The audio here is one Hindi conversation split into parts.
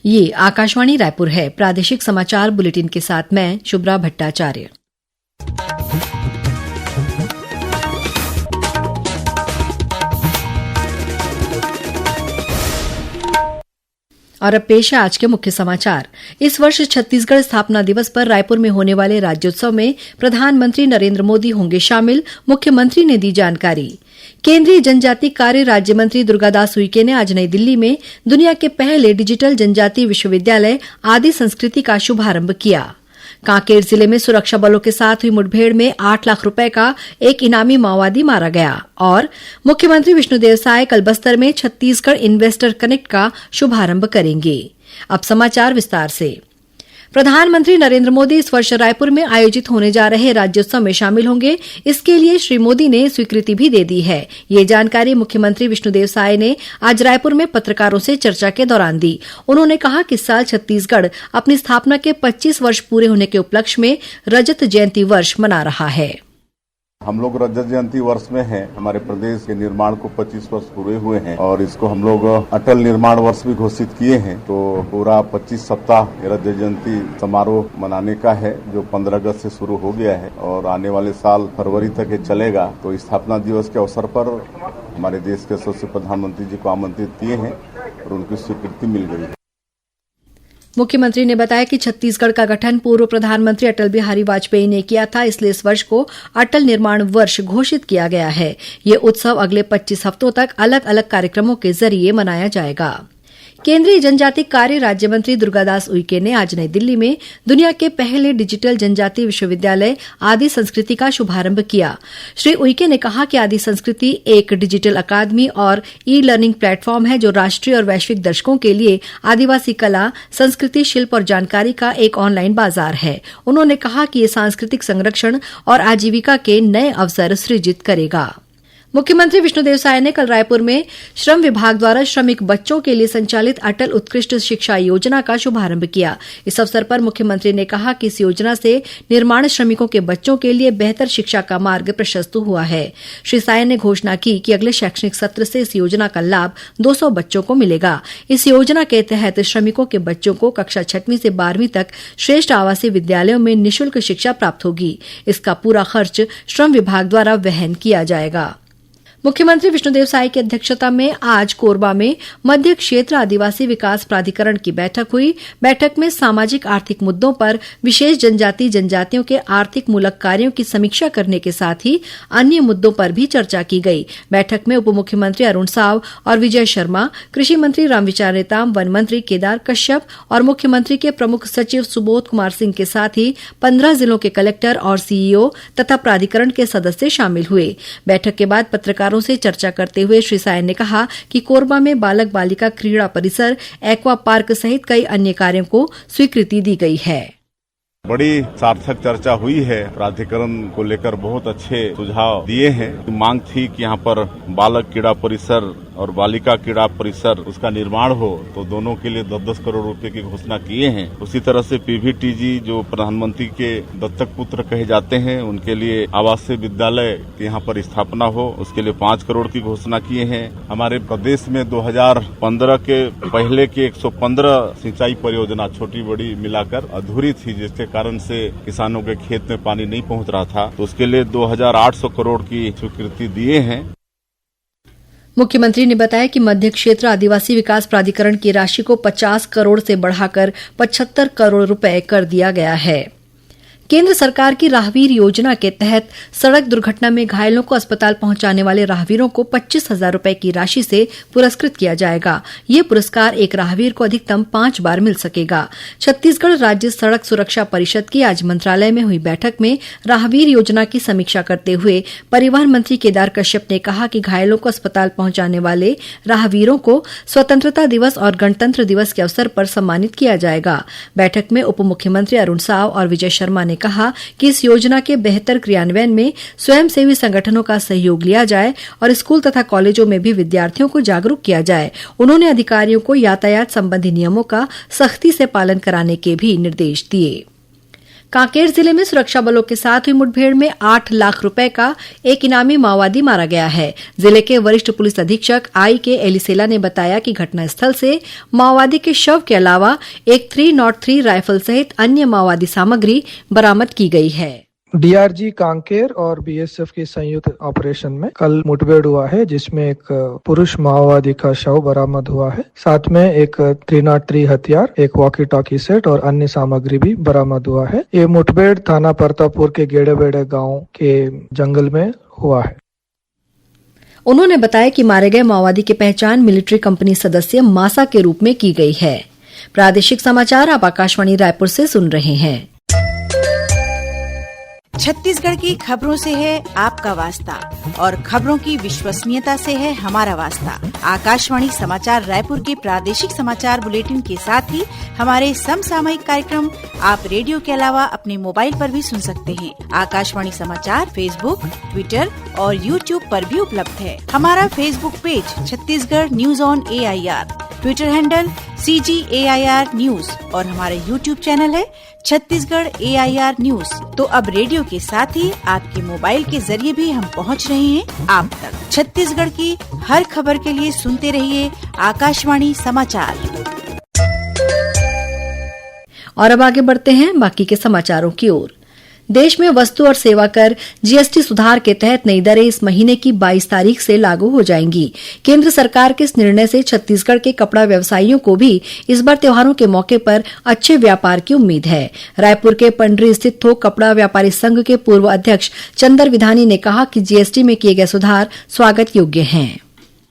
ये आकाशवाणी रायपुर है। प्रादेशिक समाचार बुलेटिन के साथ मैं शुभ्रा भट्टाचार्य। और अब पेश है आज के मुख्य समाचार। इस वर्ष छत्तीसगढ़ स्थापना दिवस पर रायपुर में होने वाले राज्योत्सव में प्रधानमंत्री नरेंद्र मोदी होंगे शामिल, मुख्यमंत्री ने दी जानकारी। केंद्रीय जनजातीय कार्य राज्य मंत्री दुर्गादास उइके ने आज नई दिल्ली में दुनिया के पहले डिजिटल जनजातीय विश्वविद्यालय आदि संस्कृति का शुभारंभ किया। कांकेर जिले में सुरक्षा बलों के साथ हुई मुठभेड़ में 8 लाख रुपए का एक इनामी माओवादी मारा गया। और मुख्यमंत्री विष्णुदेव साय कल बस्तर में छत्तीसगढ़ इन्वेस्टर कनेक्ट का शुभारंभ करेंगे। अब समाचार विस्तार से। प्रधानमंत्री नरेंद्र मोदी इस वर्ष रायपुर में आयोजित होने जा रहे राज्योत्सव में शामिल होंगे। इसके लिए श्री मोदी ने स्वीकृति भी दे दी है। ये जानकारी मुख्यमंत्री विष्णुदेव साय ने आज रायपुर में पत्रकारों से चर्चा के दौरान दी। उन्होंने कहा कि इस साल छत्तीसगढ़ अपनी स्थापना के 25 वर्ष पूरे होने के उपलक्ष्य में रजत जयंती वर्ष मना रहा है। हम लोग रजत जयंती वर्ष में हैं। हमारे प्रदेश के निर्माण को 25 वर्ष पूरे हुए हैं और इसको हम लोग अटल निर्माण वर्ष भी घोषित किए हैं। तो पूरा 25 सप्ताह रजत जयंती समारोह मनाने का है, जो 15 अगस्त से शुरू हो गया है और आने वाले साल फरवरी तक ये चलेगा। तो स्थापना दिवस के अवसर पर हमारे देश के यशस्वी प्रधानमंत्री जी को आमंत्रित किए हैं और उनकी स्वीकृति मिल गई है। मुख्यमंत्री ने बताया कि छत्तीसगढ़ का गठन पूर्व प्रधानमंत्री अटल बिहारी वाजपेयी ने किया था, इसलिए इस वर्ष को अटल निर्माण वर्ष घोषित किया गया है। ये उत्सव अगले 25 हफ्तों तक अलग अलग कार्यक्रमों के जरिए मनाया जाएगा। केंद्रीय जनजातीय कार्य राज्य मंत्री दुर्गादास उइके ने आज नई दिल्ली में दुनिया के पहले डिजिटल जनजातीय विश्वविद्यालय आदि संस्कृति का शुभारंभ किया। श्री उइके ने कहा कि आदि संस्कृति एक डिजिटल अकादमी और ई लर्निंग प्लेटफॉर्म है, जो राष्ट्रीय और वैश्विक दर्शकों के लिए आदिवासी कला, संस्कृति, शिल्प और जानकारी का एक ऑनलाइन बाजार है। उन्होंने कहा कि ये सांस्कृतिक संरक्षण और आजीविका के नए अवसर सृजित करेगा। मुख्यमंत्री विष्णुदेव साय ने कल रायपुर में श्रम विभाग द्वारा श्रमिक बच्चों के लिए संचालित अटल उत्कृष्ट शिक्षा योजना का शुभारंभ किया। इस अवसर पर मुख्यमंत्री ने कहा कि इस योजना से निर्माण श्रमिकों के बच्चों के लिए बेहतर शिक्षा का मार्ग प्रशस्त हुआ है। श्री साय ने घोषणा की कि अगले शैक्षणिक सत्र से इस योजना का लाभ 200 बच्चों को मिलेगा। इस योजना के तहत श्रमिकों के बच्चों को कक्षा 6वीं से 12वीं तक श्रेष्ठ आवासीय विद्यालयों में निःशुल्क शिक्षा प्राप्त होगी। इसका पूरा खर्च श्रम विभाग द्वारा वहन किया जाएगा। मुख्यमंत्री विष्णुदेव साय की अध्यक्षता में आज कोरबा में मध्य क्षेत्र आदिवासी विकास प्राधिकरण की बैठक हुई। बैठक में सामाजिक आर्थिक मुद्दों पर विशेष जनजातियों के आर्थिक मूलक कार्यों की समीक्षा करने के साथ ही अन्य मुद्दों पर भी चर्चा की गई। बैठक में उप मुख्यमंत्री अरुण साव और विजय शर्मा, कृषि मंत्री रामविचार नेताम, वन मंत्री केदार कश्यप और मुख्यमंत्री के प्रमुख सचिव सुबोध कुमार सिंह के साथ ही 15 जिलों के कलेक्टर और सीईओ तथा प्राधिकरण के सदस्य शामिल हुए। बैठक के बाद पत्रकार से चर्चा करते हुए श्री साय ने कहा कि कोरबा में बालक बालिका क्रीड़ा परिसर, एक्वा पार्क सहित कई अन्य कार्यों को स्वीकृति दी गई है। बड़ी सार्थक चर्चा हुई है। प्राधिकरण को लेकर बहुत अच्छे सुझाव दिए हैं। मांग थी कि यहाँ पर बालक क्रीड़ा परिसर और बालिका क्रीड़ा परिसर उसका निर्माण हो, तो दोनों के लिए 10-10 करोड़ रुपए की घोषणा किए हैं। उसी तरह से पीवीटीजी जो प्रधानमंत्री के दत्तक पुत्र कहे जाते हैं, उनके लिए आवासीय विद्यालय की यहाँ पर स्थापना हो, उसके लिए 5 करोड़ की घोषणा किए हैं। हमारे प्रदेश में 2015 के पहले के 115 सिंचाई परियोजना छोटी बड़ी मिलाकर अधूरी थी, जिसके कारण से किसानों के खेत में पानी नहीं पहुँच रहा था, तो उसके लिए 2800 करोड़ की स्वीकृति दिए हैं। मुख्यमंत्री ने बताया कि मध्य क्षेत्र आदिवासी विकास प्राधिकरण की राशि को 50 करोड़ से बढ़ाकर 75 करोड़ रुपए कर दिया गया है। केंद्र सरकार की राहगीर योजना के तहत सड़क दुर्घटना में घायलों को अस्पताल पहुंचाने वाले राहगीरों को 25,000 रुपए की राशि से पुरस्कृत किया जाएगा। ये पुरस्कार एक राहगीर को अधिकतम 5 बार मिल सकेगा। छत्तीसगढ़ राज्य सड़क सुरक्षा परिषद की आज मंत्रालय में हुई बैठक में राहगीर योजना की समीक्षा करते हुए परिवहन मंत्री केदार कश्यप ने कहा कि घायलों को अस्पताल पहुंचाने वाले राहगीरों को स्वतंत्रता दिवस और गणतंत्र दिवस के अवसर पर सम्मानित किया जाएगा। बैठक में उप मुख्यमंत्री अरुण साव और विजय शर्मा ने कहा कि इस योजना के बेहतर क्रियान्वयन में स्वयंसेवी संगठनों का सहयोग लिया जाए और स्कूल तथा कॉलेजों में भी विद्यार्थियों को जागरूक किया जाए। उन्होंने अधिकारियों को यातायात संबंधी नियमों का सख्ती से पालन कराने के भी निर्देश दिए। कांकेर जिले में सुरक्षा बलों के साथ हुई मुठभेड़ में 8 लाख रुपए का एक इनामी माओवादी मारा गया है। जिले के वरिष्ठ पुलिस अधीक्षक आई.के. एलिसेला ने बताया कि घटनास्थल से माओवादी के शव के अलावा एक 303 राइफल सहित अन्य माओवादी सामग्री बरामद की गई है। डीआरजी कांकेर और बीएसएफ के संयुक्त ऑपरेशन में कल मुठभेड़ हुआ है, जिसमें एक पुरुष माओवादी का शव बरामद हुआ है। साथ में एक 303 हथियार, एक वॉकी टॉकी सेट और अन्य सामग्री भी बरामद हुआ है। ये मुठभेड़ थाना परतापुर के गेड़ेबेड़े गांव के जंगल में हुआ है। उन्होंने बताया कि मारे गए माओवादी की पहचान मिलिट्री कंपनी सदस्य मासा के रूप में की गई है। प्रादेशिक समाचार आप आकाशवाणी रायपुर से सुन रहे हैं। छत्तीसगढ़ की खबरों से है आपका वास्ता और खबरों की विश्वसनीयता से है हमारा वास्ता। आकाशवाणी समाचार रायपुर के प्रादेशिक समाचार बुलेटिन के साथ ही हमारे समसामयिक कार्यक्रम आप रेडियो के अलावा अपने मोबाइल पर भी सुन सकते हैं। आकाशवाणी समाचार फेसबुक, ट्विटर और यूट्यूब पर भी उपलब्ध है। हमारा Facebook page Chhattisgarh news on AIR, Twitter handle CGAIR news और हमारा यूट्यूब चैनल है छत्तीसगढ़ AIR न्यूज। तो अब रेडियो के साथ ही आपके मोबाइल के जरिए भी हम पहुंच रहे हैं आप तक। छत्तीसगढ़ की हर खबर के लिए सुनते रहिए आकाशवाणी समाचार। और अब आगे बढ़ते हैं बाकी के समाचारों की ओर। देश में वस्तु और सेवा कर GST सुधार के तहत नई दरें इस महीने की 22 तारीख से लागू हो जाएंगी। केंद्र सरकार के इस निर्णय से छत्तीसगढ़ के कपड़ा व्यवसायियों को भी इस बार त्योहारों के मौके पर अच्छे व्यापार की उम्मीद है। रायपुर के पंडरी स्थित थोक कपड़ा व्यापारी संघ के पूर्व अध्यक्ष चंदर विधानी ने कहा कि GST में किए गए सुधार स्वागत योग्य हैं।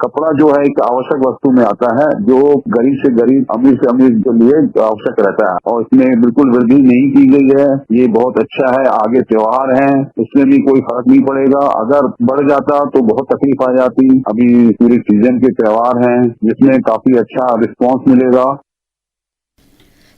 कपड़ा जो है एक आवश्यक वस्तु में आता है, जो गरीब से गरीब, अमीर से अमीर के लिए आवश्यक रहता है और इसमें बिल्कुल वृद्धि नहीं की गई है। ये बहुत अच्छा है। आगे त्योहार है, इसमें भी कोई फर्क नहीं पड़ेगा। अगर बढ़ जाता तो बहुत तकलीफ आ जाती। अभी पूरे सीजन के त्योहार हैं, जिसमें काफी अच्छा रिस्पांस मिलेगा।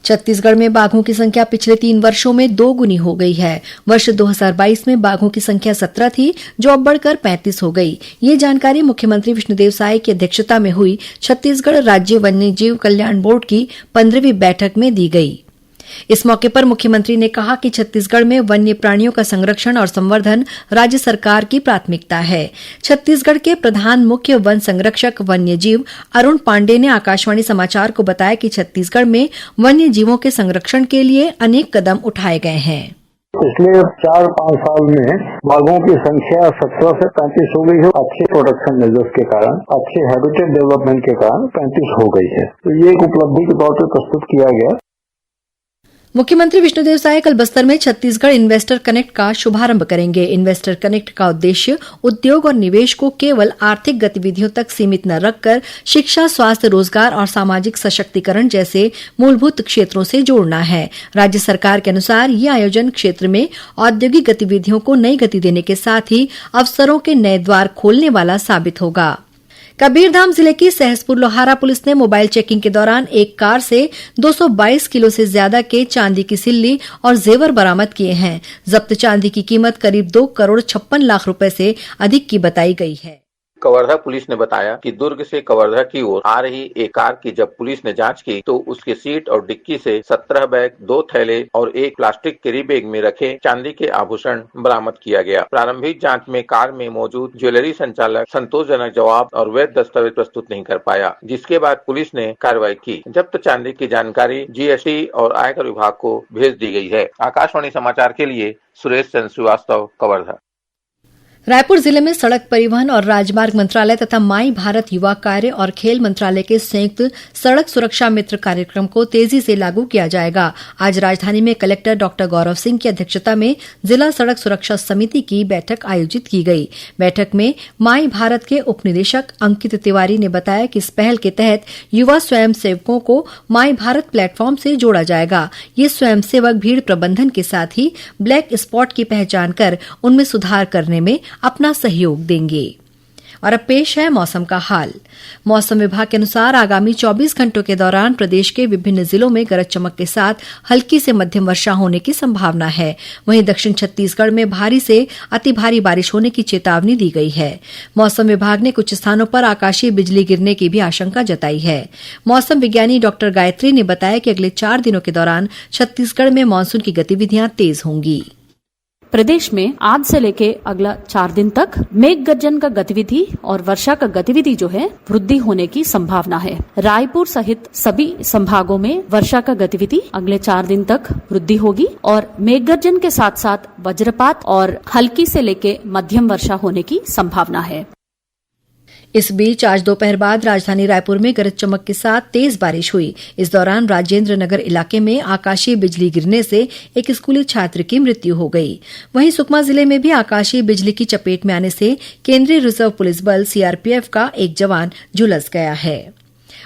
छत्तीसगढ़ में बाघों की संख्या पिछले 3 वर्षों में 2 गुनी हो गई है। वर्ष 2022 में बाघों की संख्या 17 थी, जो अब बढ़कर 35 हो गई। ये जानकारी मुख्यमंत्री विष्णुदेव साय की अध्यक्षता में हुई छत्तीसगढ़ राज्य वन्यजीव कल्याण बोर्ड की 15वीं बैठक में दी गई। इस मौके पर मुख्यमंत्री ने कहा कि छत्तीसगढ़ में वन्य प्राणियों का संरक्षण और संवर्धन राज्य सरकार की प्राथमिकता है। छत्तीसगढ़ के प्रधान मुख्य वन संरक्षक वन्यजीव अरुण पांडे ने आकाशवाणी समाचार को बताया कि छत्तीसगढ़ में वन्य जीवों के संरक्षण के लिए अनेक कदम उठाए गए हैं। पिछले 4-5 साल में बाघों की संख्या 17 से 35 हो गई है। अच्छे प्रोटेक्शन मेजर्स के कारण, अच्छे हैबिटेट डेवलपमेंट के कारण 35 हो गई है। तो ये एक उपलब्धि के तौर पर प्रस्तुत किया गया। मुख्यमंत्री विष्णुदेव साय कल बस्तर में छत्तीसगढ़ इन्वेस्टर कनेक्ट का शुभारंभ करेंगे। इन्वेस्टर कनेक्ट का उद्देश्य उद्योग और निवेश को केवल आर्थिक गतिविधियों तक सीमित न रखकर शिक्षा, स्वास्थ्य, रोजगार और सामाजिक सशक्तिकरण जैसे मूलभूत क्षेत्रों से जोड़ना है। राज्य सरकार के अनुसार ये आयोजन क्षेत्र में औद्योगिक गतिविधियों को नई गति देने के साथ ही अवसरों के नए द्वार खोलने वाला साबित होगा। कबीरधाम जिले की सहसपुर लोहारा पुलिस ने मोबाइल चेकिंग के दौरान एक कार से 222 किलो से ज्यादा के चांदी की सिल्ली और जेवर बरामद किए हैं। जब्त चांदी की कीमत करीब 2 करोड़ 56 लाख रुपए से अधिक की बताई गई है। कवर्धा पुलिस ने बताया कि दुर्ग से कवर्धा की ओर आ रही एक कार की जब पुलिस ने जांच की तो उसके सीट और डिक्की से 17 बैग, 2 थैले और एक प्लास्टिक कैरी बैग में रखे चांदी के आभूषण बरामद किया गया। प्रारंभिक जांच में कार में मौजूद ज्वेलरी संचालक संतोषजनक जवाब और वैध दस्तावेज प्रस्तुत नहीं कर पाया, जिसके बाद पुलिस ने कार्रवाई की। जब्त चांदी की जानकारी GST और आयकर विभाग को भेज दी गई है। आकाशवाणी समाचार के लिए सुरेश चंद्र श्रीवास्तव, कवर्धा। रायपुर जिले में सड़क परिवहन और राजमार्ग मंत्रालय तथा माई भारत युवा कार्य और खेल मंत्रालय के संयुक्त सड़क सुरक्षा मित्र कार्यक्रम को तेजी से लागू किया जाएगा। आज राजधानी में कलेक्टर डॉक्टर गौरव सिंह की अध्यक्षता में जिला सड़क सुरक्षा समिति की बैठक आयोजित की गई। बैठक में माई भारत के उपनिदेशक अंकित तिवारी ने बताया कि इस पहल के तहत युवा स्वयंसेवकों को माई भारत प्लेटफॉर्म से जोड़ा जाएगा। ये स्वयंसेवक भीड़ प्रबंधन के साथ ही ब्लैक स्पॉट की पहचान कर उनमें सुधार करने में अपना सहयोग देंगे। और अब पेश है मौसम का हाल। मौसम विभाग के अनुसार आगामी 24 घंटों के दौरान प्रदेश के विभिन्न जिलों में गरज चमक के साथ हल्की से मध्यम वर्षा होने की संभावना है। वहीं दक्षिण छत्तीसगढ़ में भारी से अति भारी बारिश होने की चेतावनी दी गई है। मौसम विभाग ने कुछ स्थानों पर आकाशीय बिजली गिरने की भी आशंका जताई है। मौसम विज्ञानी डॉक्टर गायत्री ने बताया कि अगले 4 दिनों के दौरान छत्तीसगढ़ में मानसून की गतिविधियां तेज होंगी। प्रदेश में आज से लेके अगला 4 दिन तक मेघ गर्जन का गतिविधि और वर्षा का गतिविधि जो है वृद्धि होने की संभावना है। रायपुर सहित सभी संभागों में वर्षा का गतिविधि अगले 4 दिन तक वृद्धि होगी और मेघ गर्जन के साथ साथ वज्रपात और हल्की से लेके मध्यम वर्षा होने की संभावना है। इस बीच आज दोपहर बाद राजधानी रायपुर में गरज चमक के साथ तेज बारिश हुई। इस दौरान राजेंद्र नगर इलाके में आकाशीय बिजली गिरने से एक स्कूली छात्र की मृत्यु हो गई। वहीं सुकमा जिले में भी आकाशीय बिजली की चपेट में आने से केंद्रीय रिजर्व पुलिस बल सीआरपीएफ का एक जवान झुलस गया है।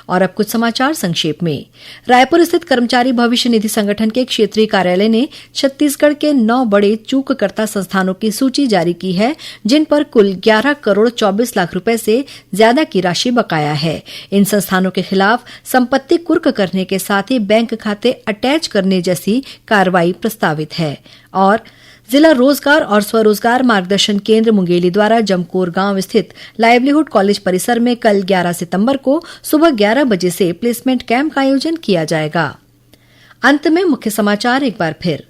और अब कुछ समाचार संक्षेप में। रायपुर स्थित कर्मचारी भविष्य निधि संगठन के क्षेत्रीय कार्यालय ने छत्तीसगढ़ के 9 बड़े चूककर्ता संस्थानों की सूची जारी की है, जिन पर कुल 11 करोड़ 24 लाख रुपए से ज्यादा की राशि बकाया है। इन संस्थानों के खिलाफ संपत्ति कुर्क करने के साथ ही बैंक खाते अटैच करने जैसी कार्रवाई प्रस्तावित है। और जिला रोजगार और स्वरोजगार मार्गदर्शन केंद्र मुंगेली द्वारा जमकोर गांव स्थित लाइवलीहुड कॉलेज परिसर में कल 11 सितंबर को सुबह 11 बजे से प्लेसमेंट कैंप का आयोजन किया जाएगा। अंत में मुख्य समाचार एक बार फिर।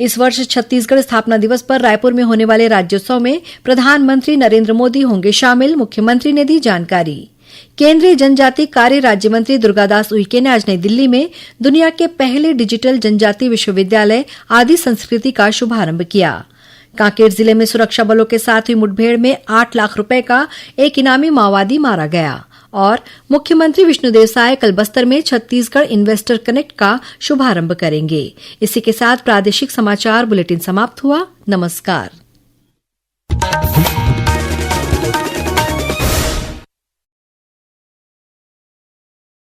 इस वर्ष छत्तीसगढ़ स्थापना दिवस पर रायपुर में होने वाले राज्योत्सव में प्रधानमंत्री नरेंद्र मोदी होंगे शामिल, मुख्यमंत्री ने दी जानकारी। केंद्रीय जनजाति कार्य राज्य मंत्री दुर्गादास उइके ने आज नई दिल्ली में दुनिया के पहले डिजिटल जनजाति विश्वविद्यालय आदि संस्कृति का शुभारंभ किया। कांकेर जिले में सुरक्षा बलों के साथ हुई मुठभेड़ में 8 लाख रुपए का एक इनामी माओवादी मारा गया। और मुख्यमंत्री विष्णुदेव साय कल बस्तर में छत्तीसगढ़ इन्वेस्टर कनेक्ट का शुभारंभ करेंगे। इसी के साथ प्रादेशिक समाचार बुलेटिन समाप्त हुआ। नमस्कार।